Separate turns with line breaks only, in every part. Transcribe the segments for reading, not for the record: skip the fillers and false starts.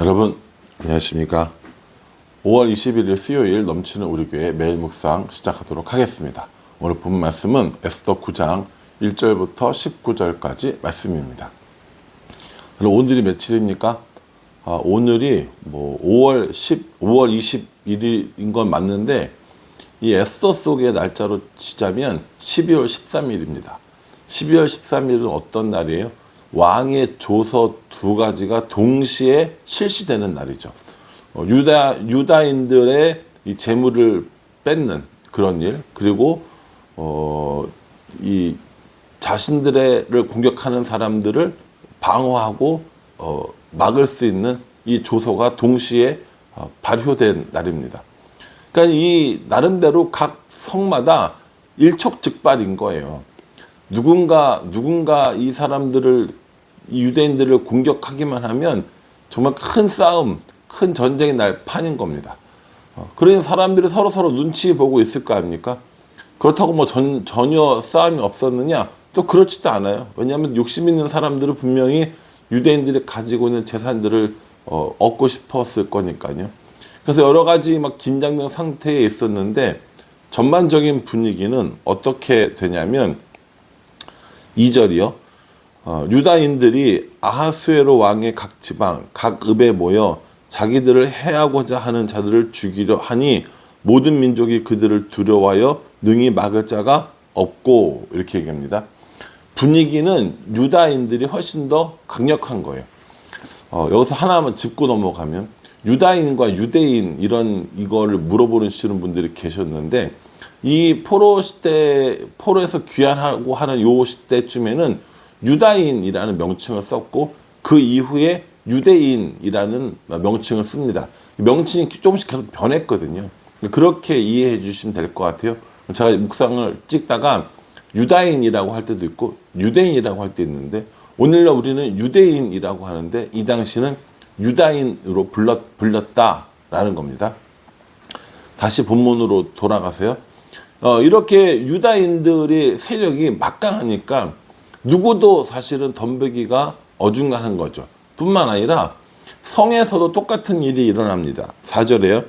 여러분 안녕하십니까. 5월 21일 수요일 넘치는 우리 교회 매일 묵상 시작하도록 하겠습니다. 오늘 본 말씀은 에스더 9장 1절부터 19절까지 말씀입니다. 오늘이 며칠입니까? 오늘이 5월 21일인 건 맞는데 이 에스더 속의 날짜로 치자면 12월 13일입니다. 12월 13일은 어떤 날이에요? 왕의 조서 두 가지가 동시에 실시되는 날이죠. 유다인들의 이 재물을 뺏는 그런 일, 그리고 이 자신들을 공격하는 사람들을 방어하고 막을 수 있는 이 조서가 동시에 발효된 날입니다. 그러니까 이 나름대로 각 성마다 일촉즉발인 거예요. 누군가 이 사람들을, 이 유대인들을 공격하기만 하면 정말 큰 싸움, 큰 전쟁이 날 판인 겁니다. 그러니 사람들이 서로 눈치 보고 있을 거 아닙니까? 그렇다고 뭐 전혀 싸움이 없었느냐? 또 그렇지도 않아요. 왜냐하면 욕심 있는 사람들은 분명히 유대인들이 가지고 있는 재산들을 얻고 싶었을 거니까요. 그래서 여러 가지 막 긴장된 상태에 있었는데 전반적인 분위기는 어떻게 되냐면 2절이요. 유다인들이 아하수에로 왕의 각 지방, 각 읍에 모여 자기들을 해하고자 하는 자들을 죽이려 하니 모든 민족이 그들을 두려워하여 능히 막을 자가 없고, 이렇게 얘기합니다. 분위기는 유다인들이 훨씬 더 강력한 거예요. 여기서 하나만 짚고 넘어가면 유다인과 유대인 이거를 물어보시는 분들이 계셨는데, 이 포로에서 귀환하고 하는 요 시대쯤에는 유다인이라는 명칭을 썼고 그 이후에 유대인이라는 명칭을 씁니다. 명칭이 조금씩 계속 변했거든요. 그렇게 이해해 주시면 될 것 같아요. 제가 묵상을 찍다가 유다인이라고 할 때도 있고 유대인이라고 할 때 있는데, 오늘날 우리는 유대인이라고 하는데 이 당시는 유다인으로 불렸다라는 겁니다. 다시 본문으로 돌아가세요. 이렇게 유다인들의 세력이 막강하니까 누구도 사실은 덤비기가 어중간한 거죠. 뿐만 아니라 성에서도 똑같은 일이 일어납니다. 4절에요.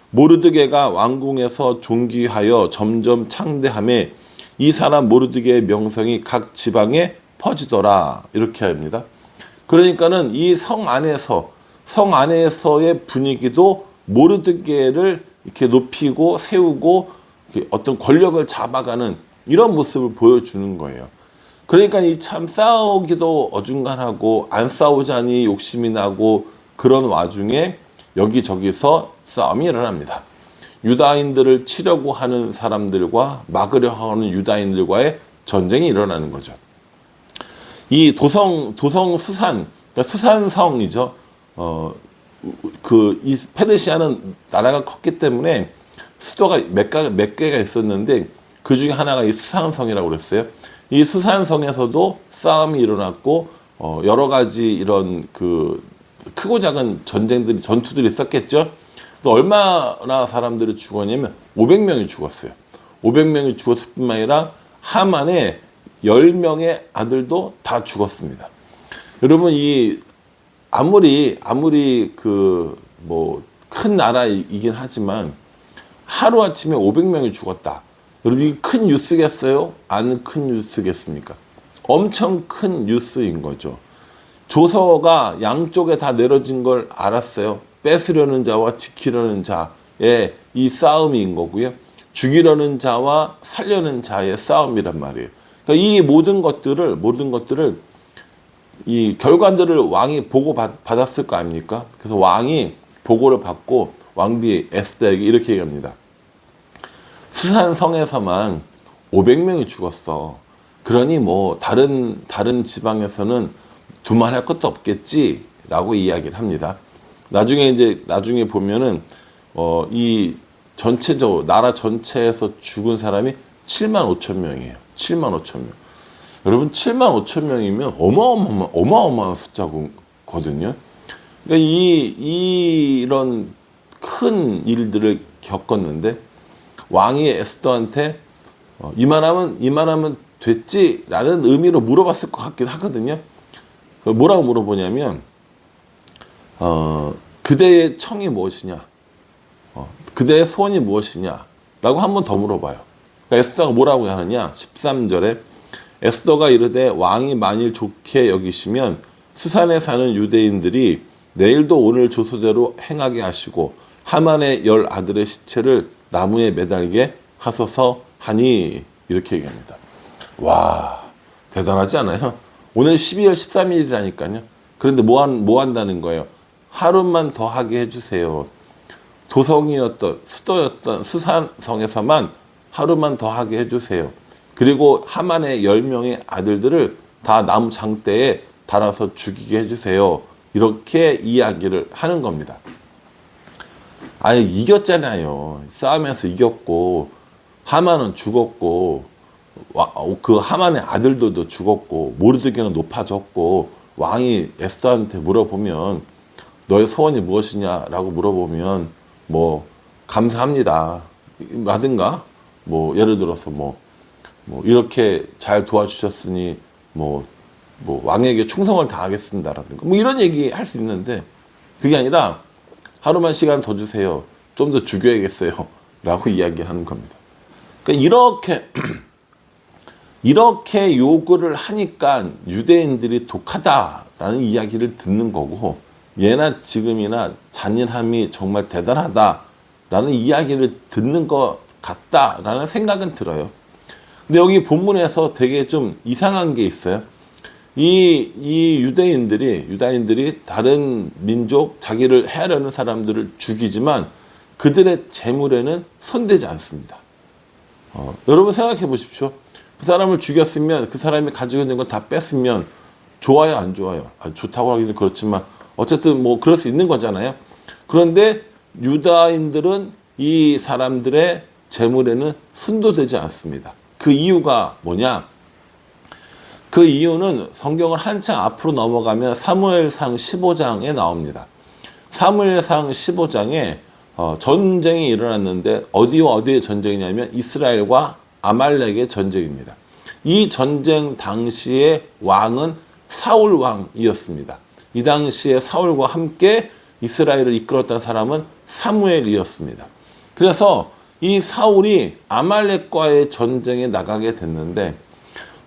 모르드게가 왕궁에서 존귀하여 점점 창대함에 이 사람 모르드게의 명성이 각 지방에 퍼지더라, 이렇게 합니다. 그러니까는 이 성 안에서의 분위기도 모르드게를 이렇게 높이고 세우고 어떤 권력을 잡아가는 이런 모습을 보여주는 거예요. 그러니까 이 참 싸우기도 어중간하고 안 싸우자니 욕심이 나고 그런 와중에 여기저기서 싸움이 일어납니다. 유다인들을 치려고 하는 사람들과 막으려 하는 유다인들과의 전쟁이 일어나는 거죠. 이 도성 수산, 그러니까 수산성이죠. 이 페르시아는 나라가 컸기 때문에 수도가 몇 개가 있었는데 그 중에 하나가 이 수산성이라고 그랬어요. 이 수산성에서도 싸움이 일어났고 여러 가지 이런 크고 작은 전투들이 있었겠죠. 또 얼마나 사람들이 죽었냐면 500명이 죽었어요. 500명이 죽었을 뿐만 아니라 하만의 10명의 아들도 다 죽었습니다. 여러분, 아무리 큰 나라이긴 하지만 하루아침에 500명이 죽었다. 여러분, 이게 큰 뉴스겠어요? 안 큰 뉴스겠습니까? 엄청 큰 뉴스인 거죠. 조서가 양쪽에 다 내려진 걸 알았어요. 뺏으려는 자와 지키려는 자의 이 싸움인 거고요. 죽이려는 자와 살려는 자의 싸움이란 말이에요. 그러니까 이 모든 것들을 이 결과들을 왕이 보고 받았을 거 아닙니까? 그래서 왕이 보고를 받고 왕비 에스더에게 이렇게 얘기합니다. 수산성에서만 500명이 죽었어. 그러니 뭐 다른 지방에서는 두말할 것도 없겠지라고 이야기를 합니다. 나중에 보면은 이 전체적으로 나라 전체에서 죽은 사람이 7만 5천 명이에요. 7만 5천 명. 여러분, 7만 5천 명이면 어마어마한 숫자거든요. 그러니까 이런 큰 일들을 겪었는데 왕이 에스더한테 이만하면 됐지라는 의미로 물어봤을 것 같긴 하거든요. 뭐라고 물어보냐면 그대의 청이 무엇이냐, 그대의 소원이 무엇이냐라고 한 번 더 물어봐요. 그러니까 에스더가 뭐라고 하느냐, 13절에 에스더가 이르되 왕이 만일 좋게 여기시면 수산에 사는 유대인들이 내일도 오늘 조소대로 행하게 하시고 하만의 10 아들의 시체를 나무에 매달게 하소서 하니, 이렇게 얘기합니다. 와, 대단하지 않아요? 오늘 12월 13일이라니까요. 그런데 뭐 한다는 거예요? 하루만 더 하게 해주세요. 도성이었던, 수도였던 수산성에서만 하루만 더 하게 해주세요. 그리고 하만의 10명의 아들들을 다 나무 장대에 달아서 죽이게 해주세요. 이렇게 이야기를 하는 겁니다. 아니, 이겼잖아요. 싸우면서 이겼고, 하만은 죽었고, 그 하만의 아들들도 죽었고, 모르드게는 높아졌고, 왕이 에스더한테 물어보면 너의 소원이 무엇이냐라고 물어보면 뭐 감사합니다 라든가, 뭐 예를 들어서 뭐 이렇게 잘 도와주셨으니 뭐 왕에게 충성을 다하겠습니다라든가 뭐 이런 얘기 할 수 있는데, 그게 아니라 하루만 시간 더 주세요, 좀 더 죽여야겠어요 라고 이야기하는 겁니다. 그러니까 이렇게 요구를 하니까 유대인들이 독하다라는 이야기를 듣는 거고, 예나 지금이나 잔인함이 정말 대단하다라는 이야기를 듣는 것 같다라는 생각은 들어요. 근데 여기 본문에서 되게 좀 이상한 게 있어요. 이 유다인들이 다른 민족, 자기를 해하려는 사람들을 죽이지만 그들의 재물에는 손대지 않습니다. 여러분 생각해 보십시오. 그 사람을 죽였으면 그 사람이 가지고 있는 건 다 뺐으면 좋아요, 안 좋아요? 좋다고 하기는 그렇지만 어쨌든 뭐 그럴 수 있는 거잖아요. 그런데 유다인들은 이 사람들의 재물에는 순도되지 않습니다. 그 이유가 뭐냐? 그 이유는 성경을 한참 앞으로 넘어가면 사무엘상 15장에 나옵니다. 사무엘상 15장에 전쟁이 일어났는데 어디와 어디의 전쟁이냐면 이스라엘과 아말렉의 전쟁입니다. 이 전쟁 당시의 왕은 사울 왕이었습니다. 이 당시에 사울과 함께 이스라엘을 이끌었던 사람은 사무엘이었습니다. 그래서 이 사울이 아말렉과의 전쟁에 나가게 됐는데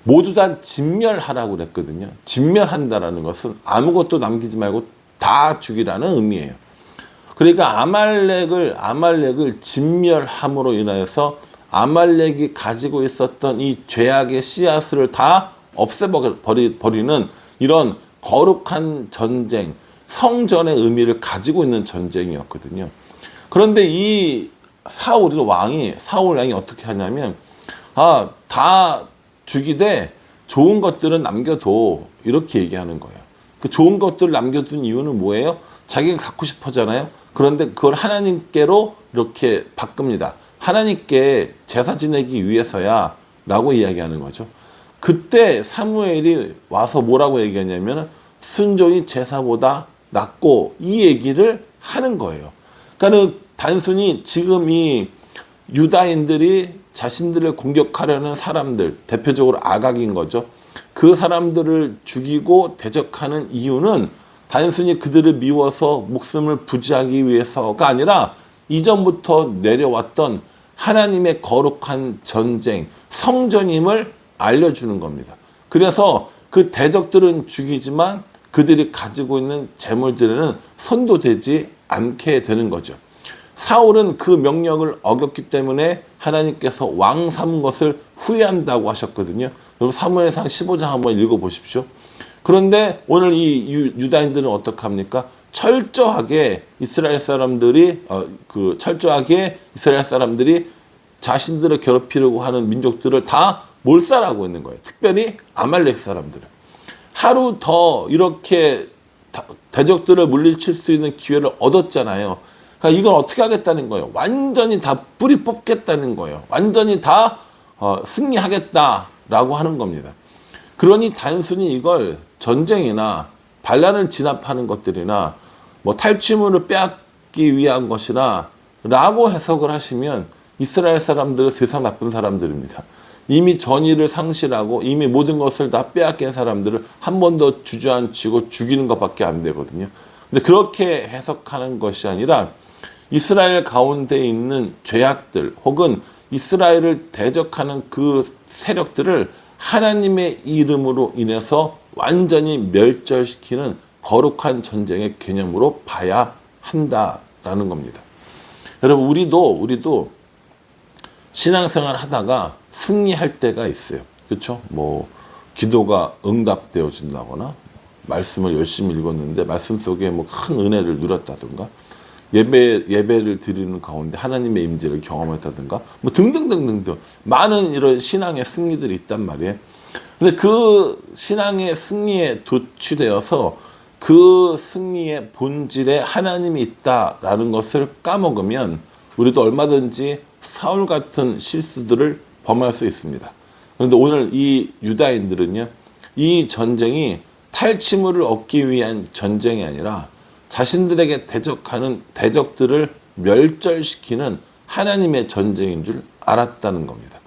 모두 다 진멸하라고 그랬거든요. 진멸한다라는 것은 아무것도 남기지 말고 다 죽이라는 의미예요. 그러니까 아말렉을 진멸함으로 인하여서 아말렉이 가지고 있었던 이 죄악의 씨앗을 다 없애버리는 이런 거룩한 전쟁, 성전의 의미를 가지고 있는 전쟁이었거든요. 그런데 이 사울 왕이 어떻게 하냐면, 다 죽이되 좋은 것들은 남겨둬, 이렇게 얘기하는 거예요. 그 좋은 것들을 남겨둔 이유는 뭐예요? 자기가 갖고 싶어잖아요. 그런데 그걸 하나님께로 이렇게 바꿉니다. 하나님께 제사 지내기 위해서야 라고 이야기하는 거죠. 그때 사무엘이 와서 뭐라고 얘기하냐면 순종이 제사보다 낫고, 이 얘기를 하는 거예요. 그러니까 단순히 지금 이 유다인들이 자신들을 공격하려는 사람들, 대표적으로 아각인 거죠. 그 사람들을 죽이고 대적하는 이유는 단순히 그들을 미워서 목숨을 부지하기 위해서가 아니라 이전부터 내려왔던 하나님의 거룩한 전쟁, 성전임을 알려주는 겁니다. 그래서 그 대적들은 죽이지만 그들이 가지고 있는 재물들에는 손도 대지 않게 되는 거죠. 사울은 그 명령을 어겼기 때문에 하나님께서 왕 삼은 것을 후회한다고 하셨거든요. 여러분 사무엘상 15장 한번 읽어보십시오. 그런데 오늘 이 유다인들은 어떻게 합니까? 철저하게 이스라엘 사람들이 자신들을 괴롭히려고 하는 민족들을 다 몰살하고 있는 거예요. 특별히 아말렉 사람들을. 하루 더 이렇게 대적들을 물리칠 수 있는 기회를 얻었잖아요. 그러니까 이걸 어떻게 하겠다는 거예요? 완전히 다 뿌리 뽑겠다는 거예요. 완전히 다 승리하겠다라고 하는 겁니다. 그러니 단순히 이걸 전쟁이나 반란을 진압하는 것들이나 뭐 탈취물을 빼앗기 위한 것이나 라고 해석을 하시면 이스라엘 사람들은 세상 나쁜 사람들입니다. 이미 전의를 상실하고 이미 모든 것을 다 빼앗긴 사람들을 한 번 더 주저앉히고 죽이는 것밖에 안 되거든요. 근데 그렇게 해석하는 것이 아니라 이스라엘 가운데 있는 죄악들 혹은 이스라엘을 대적하는 그 세력들을 하나님의 이름으로 인해서 완전히 멸절시키는 거룩한 전쟁의 개념으로 봐야 한다라는 겁니다. 여러분, 우리도 신앙생활 하다가 승리할 때가 있어요. 그렇죠? 뭐 기도가 응답되어진다거나 말씀을 열심히 읽었는데 말씀 속에 뭐 큰 은혜를 누렸다든가 예배를 드리는 가운데 하나님의 임재를 경험했다든가 뭐 등등등등등 많은 이런 신앙의 승리들이 있단 말이에요. 근데 그 신앙의 승리에 도취되어서 그 승리의 본질에 하나님이 있다라는 것을 까먹으면 우리도 얼마든지 사울 같은 실수들을 범할 수 있습니다. 그런데 오늘 이 유다인들은요, 이 전쟁이 탈취물을 얻기 위한 전쟁이 아니라 자신들에게 대적하는 대적들을 멸절시키는 하나님의 전쟁인 줄 알았다는 겁니다.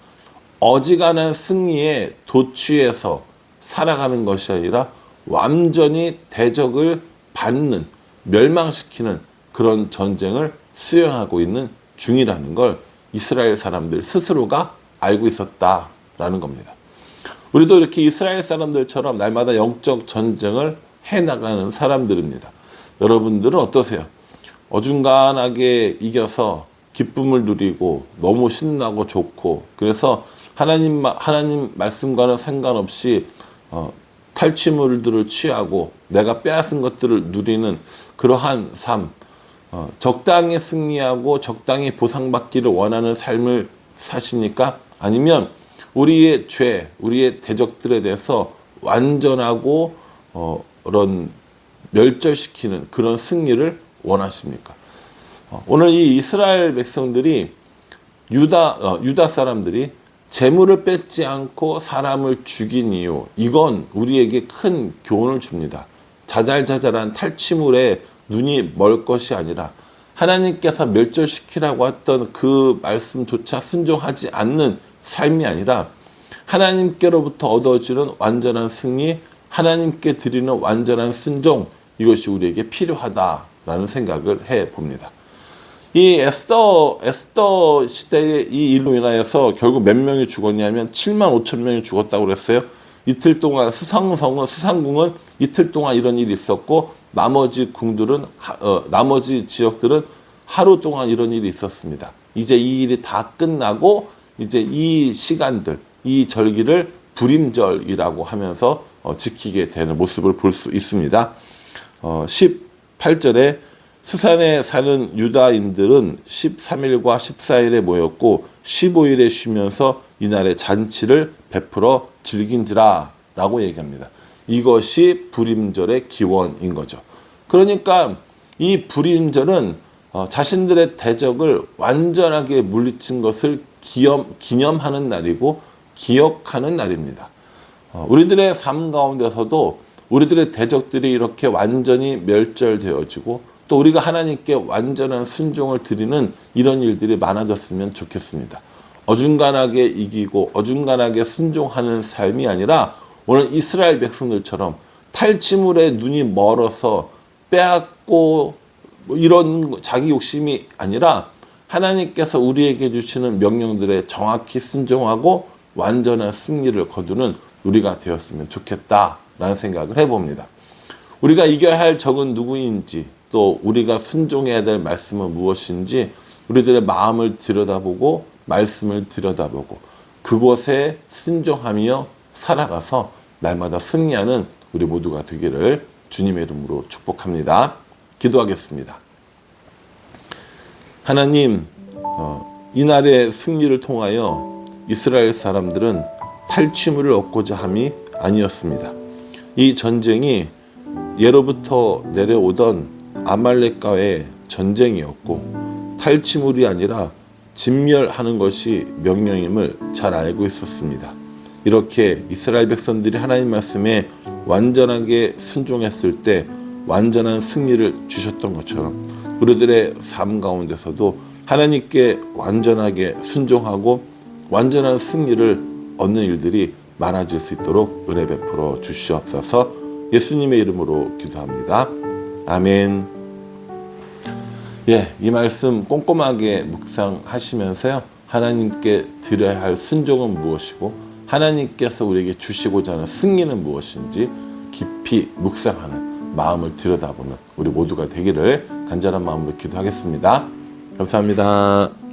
어지간한 승리에 도취해서 살아가는 것이 아니라 완전히 대적을 받는, 멸망시키는 그런 전쟁을 수행하고 있는 중이라는 걸 이스라엘 사람들 스스로가 알고 있었다라는 겁니다. 우리도 이렇게 이스라엘 사람들처럼 날마다 영적 전쟁을 해나가는 사람들입니다. 여러분들은 어떠세요? 어중간하게 이겨서 기쁨을 누리고 너무 신나고 좋고 그래서 하나님 말씀과는 상관없이 탈취물들을 취하고 내가 빼앗은 것들을 누리는 그러한 삶, 적당히 승리하고 적당히 보상받기를 원하는 삶을 사십니까? 아니면 우리의 죄, 우리의 대적들에 대해서 완전하고 그런 멸절시키는 그런 승리를 원하십니까? 오늘 이 이스라엘 백성들이 유다 사람들이 재물을 뺏지 않고 사람을 죽인 이유, 이건 우리에게 큰 교훈을 줍니다. 자잘자잘한 탈취물에 눈이 멀 것이 아니라 하나님께서 멸절시키라고 했던 그 말씀조차 순종하지 않는 삶이 아니라 하나님께로부터 얻어지는 완전한 승리, 하나님께 드리는 완전한 순종, 이것이 우리에게 필요하다라는 생각을 해봅니다. 이 에스더 시대의 이 일로 인하여서 결국 몇 명이 죽었냐면 7만 5천 명이 죽었다고 그랬어요. 이틀 동안 수상궁은 이틀 동안 이런 일이 있었고 나머지 지역들은 하루 동안 이런 일이 있었습니다. 이제 이 일이 다 끝나고 이제 이 시간들, 이 절기를 불임절이라고 하면서 지키게 되는 모습을 볼 수 있습니다. 18절에 수산에 사는 유다인들은 13일과 14일에 모였고 15일에 쉬면서 이날의 잔치를 베풀어 즐긴지라 라고 얘기합니다. 이것이 불임절의 기원인 거죠. 그러니까 이 불임절은 자신들의 대적을 완전하게 물리친 것을 기념하는 날이고 기억하는 날입니다. 우리들의 삶 가운데서도 우리들의 대적들이 이렇게 완전히 멸절되어지고 또 우리가 하나님께 완전한 순종을 드리는 이런 일들이 많아졌으면 좋겠습니다. 어중간하게 이기고 어중간하게 순종하는 삶이 아니라 오늘 이스라엘 백성들처럼 탈취물에 눈이 멀어서 빼앗고 이런 자기 욕심이 아니라 하나님께서 우리에게 주시는 명령들에 정확히 순종하고 완전한 승리를 거두는 우리가 되었으면 좋겠다라는 생각을 해봅니다. 우리가 이겨야 할 적은 누구인지 또 우리가 순종해야 될 말씀은 무엇인지 우리들의 마음을 들여다보고 말씀을 들여다보고 그곳에 순종하며 살아가서 날마다 승리하는 우리 모두가 되기를 주님의 이름으로 축복합니다. 기도하겠습니다. 하나님, 이날의 승리를 통하여 이스라엘 사람들은 탈취물을 얻고자 함이 아니었습니다. 이 전쟁이 예로부터 내려오던 아말렉과의 전쟁이었고 탈취물이 아니라 진멸하는 것이 명령임을 잘 알고 있었습니다. 이렇게 이스라엘 백성들이 하나님 말씀에 완전하게 순종했을 때 완전한 승리를 주셨던 것처럼 우리들의 삶 가운데서도 하나님께 완전하게 순종하고 완전한 승리를 얻는 일들이 많아질 수 있도록 은혜 베풀어 주시옵소서. 예수님의 이름으로 기도합니다. 아멘. 예, 이 말씀 꼼꼼하게 묵상하시면서요. 하나님께 드려야 할 순종은 무엇이고 하나님께서 우리에게 주시고자 하는 승리는 무엇인지 깊이 묵상하는 마음을 들여다보는 우리 모두가 되기를 간절한 마음으로 기도하겠습니다. 감사합니다.